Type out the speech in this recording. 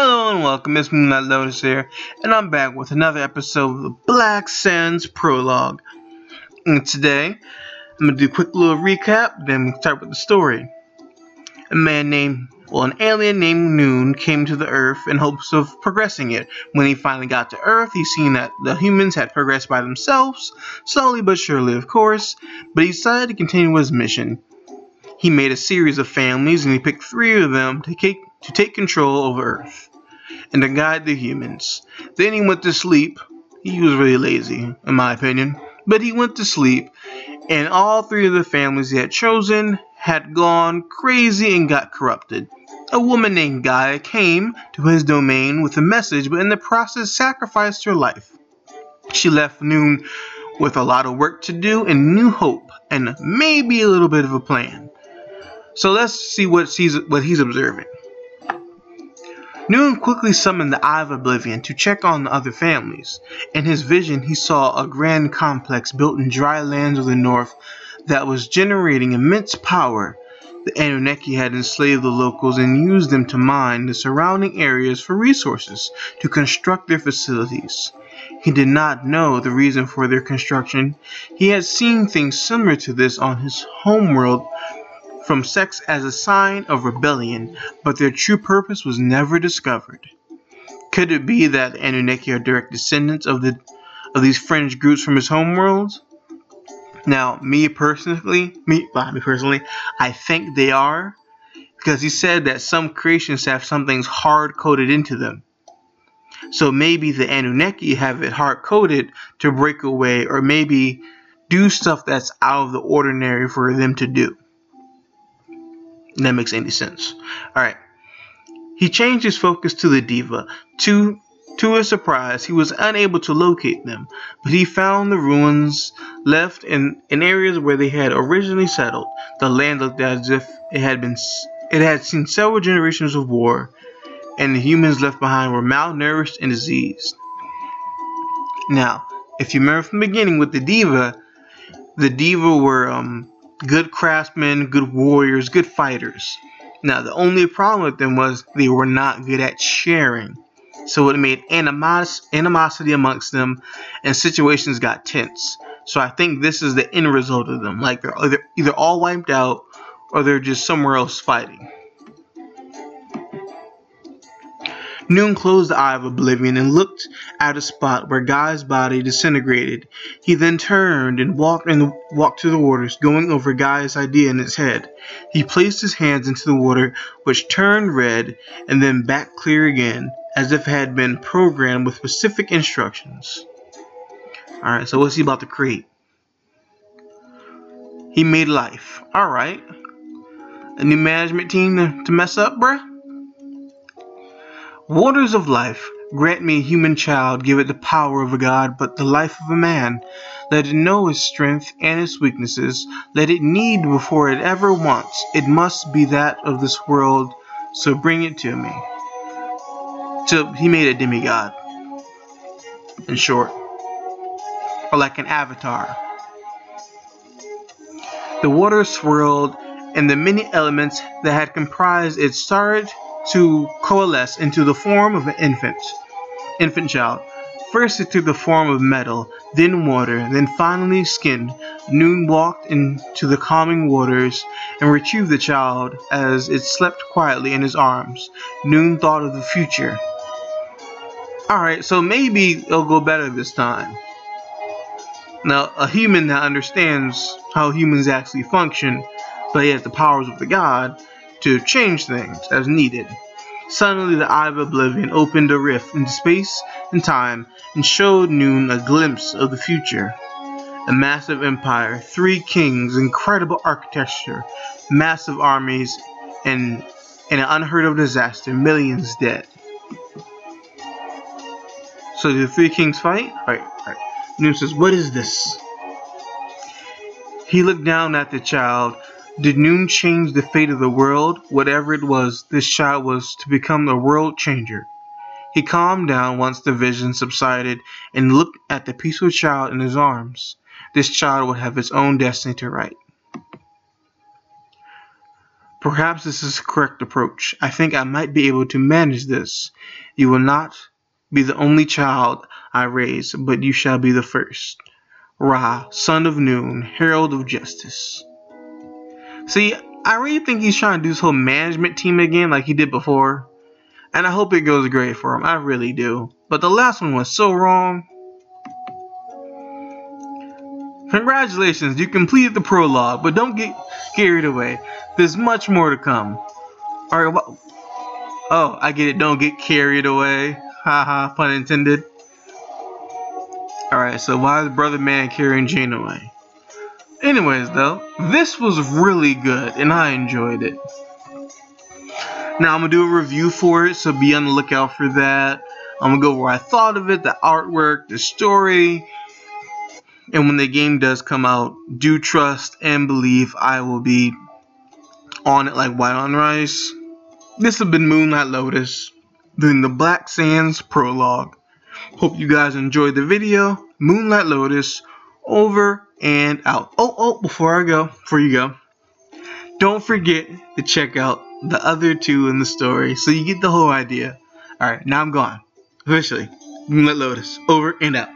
Hello and welcome, it's Moonlight Lotus here, and I'm back with another episode of the Black Sands Prologue. And today, I'm going to do a quick little recap, then we'll start with the story. An alien named Nuke came to the Earth in hopes of progressing it. When he finally got to Earth, he seen that the humans had progressed by themselves, slowly but surely of course, but he decided to continue his mission. He made a series of families and he picked 3 of them to take control over Earth and to guide the humans. Then he went to sleep. He was really lazy, in my opinion, but he went to sleep, and all 3 of the families he had chosen had gone crazy and got corrupted. A woman named Gaia came to his domain with a message, but in the process sacrificed her life. She left Nuke with a lot of work to do and new hope, and maybe a little bit of a plan. So let's see what he's observing. Nuke quickly summoned the Eye of Oblivion to check on the other families. In his vision, he saw a grand complex built in dry lands of the north that was generating immense power. The Anunnaki had enslaved the locals and used them to mine the surrounding areas for resources to construct their facilities. He did not know the reason for their construction. He had seen things similar to this on his homeworld from sects as a sign of rebellion, but their true purpose was never discovered. Could it be that the Anunnaki are direct descendants of these fringe groups from his homeworld? Now, me personally, I think they are, because he said that some creations have some things hard-coded into them. So maybe the Anunnaki have it hard-coded to break away, or maybe do stuff that's out of the ordinary for them to do. That makes any sense. Alright. He changed his focus to the Diva. To his surprise, he was unable to locate them, but he found the ruins left in areas where they had originally settled. The land looked as if it had seen several generations of war, and the humans left behind were malnourished and diseased. Now, if you remember from the beginning with the Diva were good craftsmen, good warriors, good fighters. Now, the only problem with them was they were not good at sharing. So it made animosity amongst them, and situations got tense. So I think this is the end result of them. Like, they're either all wiped out, or they're just somewhere else fighting. Nuke closed the Eye of Oblivion and looked at a spot where Gaia's body disintegrated. He then turned and walked to the waters, going over Gaia's idea in his head. He placed his hands into the water, which turned red and then back clear again, as if it had been programmed with specific instructions. Alright, so what's he about to create? He made life. Alright. A new management team to mess up, bruh? Waters of life, grant me a human child, give it the power of a god, but the life of a man. Let it know its strength and its weaknesses. Let it need before it ever wants. It must be that of this world, so bring it to me. So he made a demigod, in short, or like an avatar. The water swirled, and the many elements that had comprised it started to coalesce into the form of an infant child. First it took the form of metal, then water, then finally skin. Nuke walked into the calming waters and retrieved the child as it slept quietly in his arms. Nuke thought of the future. Alright, so maybe it'll go better this time. Now, a human that understands how humans actually function, but he has the powers of the god to change things as needed. Suddenly the Eye of Oblivion opened a rift into space and time and showed Nuke a glimpse of the future. A massive empire, 3 kings, incredible architecture, massive armies, and an unheard of disaster, millions dead. So the 3 kings fight? Alright. Nuke says, what is this? He looked down at the child. Did Nuke change the fate of the world? Whatever it was, this child was to become the world changer. He calmed down once the vision subsided and looked at the peaceful child in his arms. This child would have its own destiny to write. Perhaps this is the correct approach. I think I might be able to manage this. You will not be the only child I raise, but you shall be the first. Ra, son of Noon, herald of justice. See, I really think he's trying to do this whole management team again like he did before. And I hope it goes great for him. I really do. But the last one was so wrong. Congratulations, you completed the prologue, but don't get carried away. There's much more to come. Alright, what? Oh, I get it. Don't get carried away. Haha, pun intended. Alright, so why is Brother Man carrying Jane away? Anyways, though, this was really good, and I enjoyed it. Now, I'm going to do a review for it, so be on the lookout for that. I'm going to go where I thought of it, the artwork, the story. And when the game does come out, do trust and believe I will be on it like white on rice. This has been Moonlight Lotus doing the Black Sands Prologue. Hope you guys enjoyed the video. Moonlight Lotus, over and out. Oh, before you go, don't forget to check out the other two in the story so you get the whole idea. Alright, now I'm gone. Officially, Moonlight Lotus, over and out.